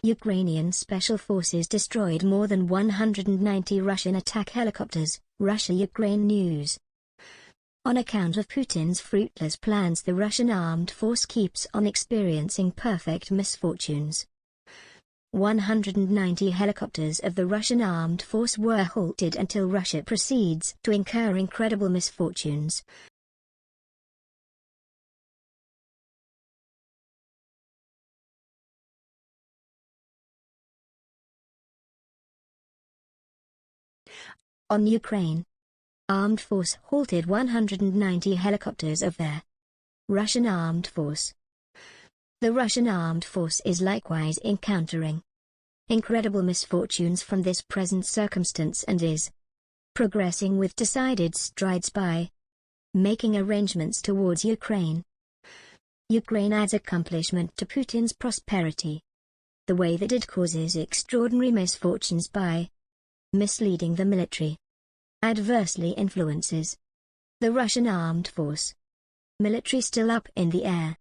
Ukrainian special forces destroyed more than 190 Russian attack helicopters, Russia-Ukraine news. On account of Putin's fruitless plans, the Russian armed force keeps on experiencing perfect misfortunes. 190 helicopters of the Russian armed force were halted until Russia proceeds to incur incredible misfortunes. On Ukraine, armed force halted 190 helicopters of their Russian armed force. The Russian armed force is likewise encountering incredible misfortunes from this present circumstance and is progressing with decided strides by making arrangements towards Ukraine. Ukraine adds accomplishment to Putin's prosperity, the way that it causes extraordinary misfortunes by misleading the military, adversely influences the Russian armed force. Military still up in the air.